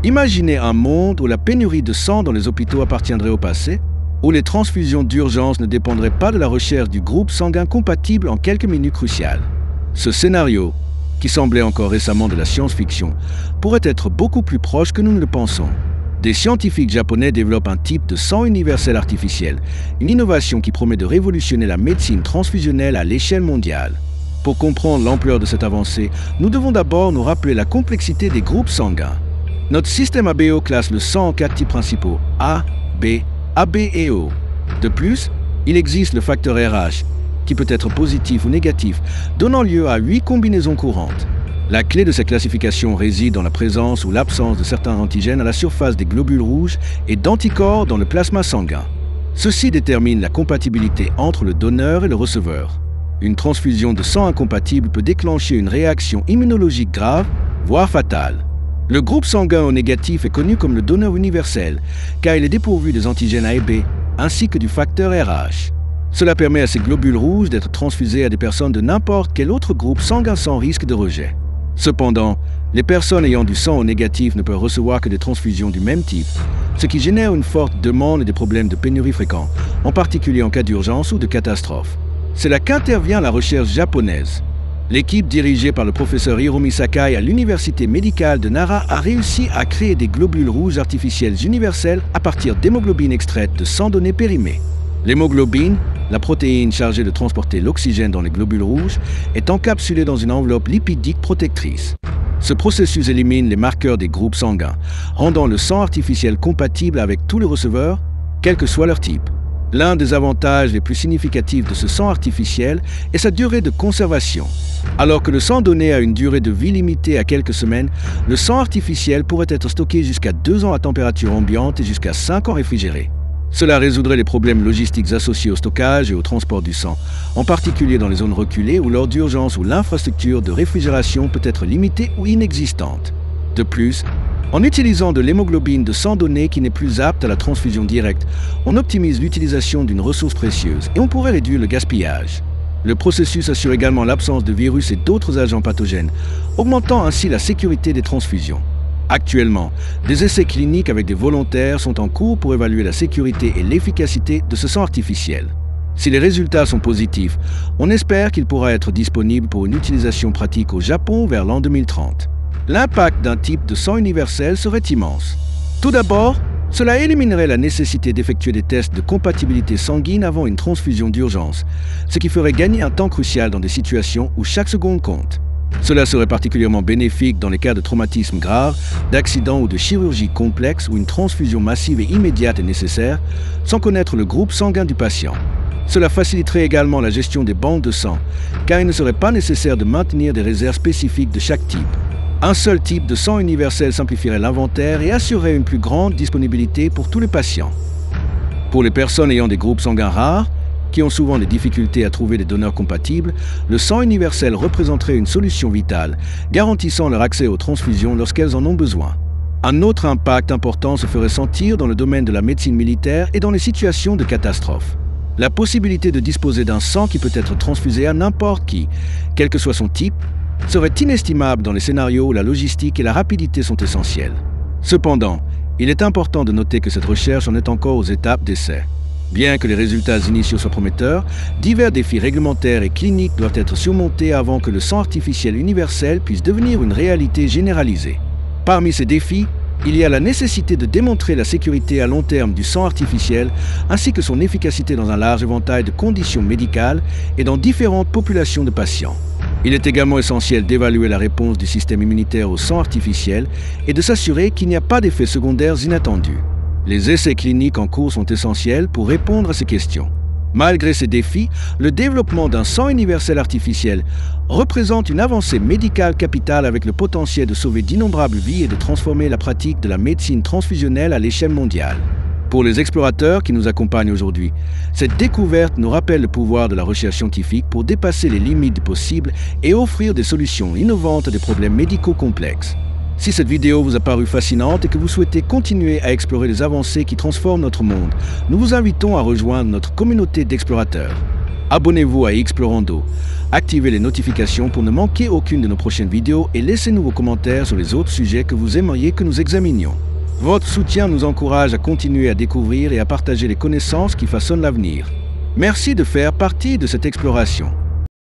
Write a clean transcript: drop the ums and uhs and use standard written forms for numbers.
Imaginez un monde où la pénurie de sang dans les hôpitaux appartiendrait au passé, où les transfusions d'urgence ne dépendraient pas de la recherche du groupe sanguin compatible en quelques minutes cruciales. Ce scénario, qui semblait encore récemment de la science-fiction, pourrait être beaucoup plus proche que nous ne le pensons. Des scientifiques japonais développent un type de sang universel artificiel, une innovation qui promet de révolutionner la médecine transfusionnelle à l'échelle mondiale. Pour comprendre l'ampleur de cette avancée, nous devons d'abord nous rappeler la complexité des groupes sanguins. Notre système ABO classe le sang en 4 types principaux, A, B, AB et O. De plus, il existe le facteur RH, qui peut être positif ou négatif, donnant lieu à 8 combinaisons courantes. La clé de cette classification réside dans la présence ou l'absence de certains antigènes à la surface des globules rouges et d'anticorps dans le plasma sanguin. Ceci détermine la compatibilité entre le donneur et le receveur. Une transfusion de sang incompatible peut déclencher une réaction immunologique grave, voire fatale. Le groupe sanguin O négatif est connu comme le donneur universel, car il est dépourvu des antigènes A et B, ainsi que du facteur RH. Cela permet à ces globules rouges d'être transfusés à des personnes de n'importe quel autre groupe sanguin sans risque de rejet. Cependant, les personnes ayant du sang O négatif ne peuvent recevoir que des transfusions du même type, ce qui génère une forte demande et des problèmes de pénurie fréquents, en particulier en cas d'urgence ou de catastrophe. C'est là qu'intervient la recherche japonaise. L'équipe dirigée par le professeur Hiromi Sakai à l'université médicale de Nara a réussi à créer des globules rouges artificiels universels à partir d'hémoglobine extraite de sang donné périmé. L'hémoglobine, la protéine chargée de transporter l'oxygène dans les globules rouges, est encapsulée dans une enveloppe lipidique protectrice. Ce processus élimine les marqueurs des groupes sanguins, rendant le sang artificiel compatible avec tous les receveurs, quel que soit leur type. L'un des avantages les plus significatifs de ce sang artificiel est sa durée de conservation. Alors que le sang donné a une durée de vie limitée à quelques semaines, le sang artificiel pourrait être stocké jusqu'à 2 ans à température ambiante et jusqu'à 5 ans réfrigéré. Cela résoudrait les problèmes logistiques associés au stockage et au transport du sang, en particulier dans les zones reculées ou lors d'urgence où l'infrastructure de réfrigération peut être limitée ou inexistante. De plus, en utilisant de l'hémoglobine de sang donné qui n'est plus apte à la transfusion directe, on optimise l'utilisation d'une ressource précieuse et on pourrait réduire le gaspillage. Le processus assure également l'absence de virus et d'autres agents pathogènes, augmentant ainsi la sécurité des transfusions. Actuellement, des essais cliniques avec des volontaires sont en cours pour évaluer la sécurité et l'efficacité de ce sang artificiel. Si les résultats sont positifs, on espère qu'il pourra être disponible pour une utilisation pratique au Japon vers l'an 2030. L'impact d'un type de sang universel serait immense. Tout d'abord, cela éliminerait la nécessité d'effectuer des tests de compatibilité sanguine avant une transfusion d'urgence, ce qui ferait gagner un temps crucial dans des situations où chaque seconde compte. Cela serait particulièrement bénéfique dans les cas de traumatisme grave, d'accidents ou de chirurgie complexe où une transfusion massive et immédiate est nécessaire, sans connaître le groupe sanguin du patient. Cela faciliterait également la gestion des banques de sang, car il ne serait pas nécessaire de maintenir des réserves spécifiques de chaque type. Un seul type de sang universel simplifierait l'inventaire et assurerait une plus grande disponibilité pour tous les patients. Pour les personnes ayant des groupes sanguins rares, qui ont souvent des difficultés à trouver des donneurs compatibles, le sang universel représenterait une solution vitale, garantissant leur accès aux transfusions lorsqu'elles en ont besoin. Un autre impact important se ferait sentir dans le domaine de la médecine militaire et dans les situations de catastrophe. La possibilité de disposer d'un sang qui peut être transfusé à n'importe qui, quel que soit son type, serait inestimable dans les scénarios où la logistique et la rapidité sont essentielles. Cependant, il est important de noter que cette recherche en est encore aux étapes d'essai. Bien que les résultats initiaux soient prometteurs, divers défis réglementaires et cliniques doivent être surmontés avant que le sang artificiel universel puisse devenir une réalité généralisée. Parmi ces défis, il y a la nécessité de démontrer la sécurité à long terme du sang artificiel ainsi que son efficacité dans un large éventail de conditions médicales et dans différentes populations de patients. Il est également essentiel d'évaluer la réponse du système immunitaire au sang artificiel et de s'assurer qu'il n'y a pas d'effets secondaires inattendus. Les essais cliniques en cours sont essentiels pour répondre à ces questions. Malgré ces défis, le développement d'un sang universel artificiel représente une avancée médicale capitale avec le potentiel de sauver d'innombrables vies et de transformer la pratique de la médecine transfusionnelle à l'échelle mondiale. Pour les explorateurs qui nous accompagnent aujourd'hui, cette découverte nous rappelle le pouvoir de la recherche scientifique pour dépasser les limites du possible et offrir des solutions innovantes à des problèmes médicaux complexes. Si cette vidéo vous a paru fascinante et que vous souhaitez continuer à explorer les avancées qui transforment notre monde, nous vous invitons à rejoindre notre communauté d'explorateurs. Abonnez-vous à Explorando, activez les notifications pour ne manquer aucune de nos prochaines vidéos et laissez-nous vos commentaires sur les autres sujets que vous aimeriez que nous examinions. Votre soutien nous encourage à continuer à découvrir et à partager les connaissances qui façonnent l'avenir. Merci de faire partie de cette exploration.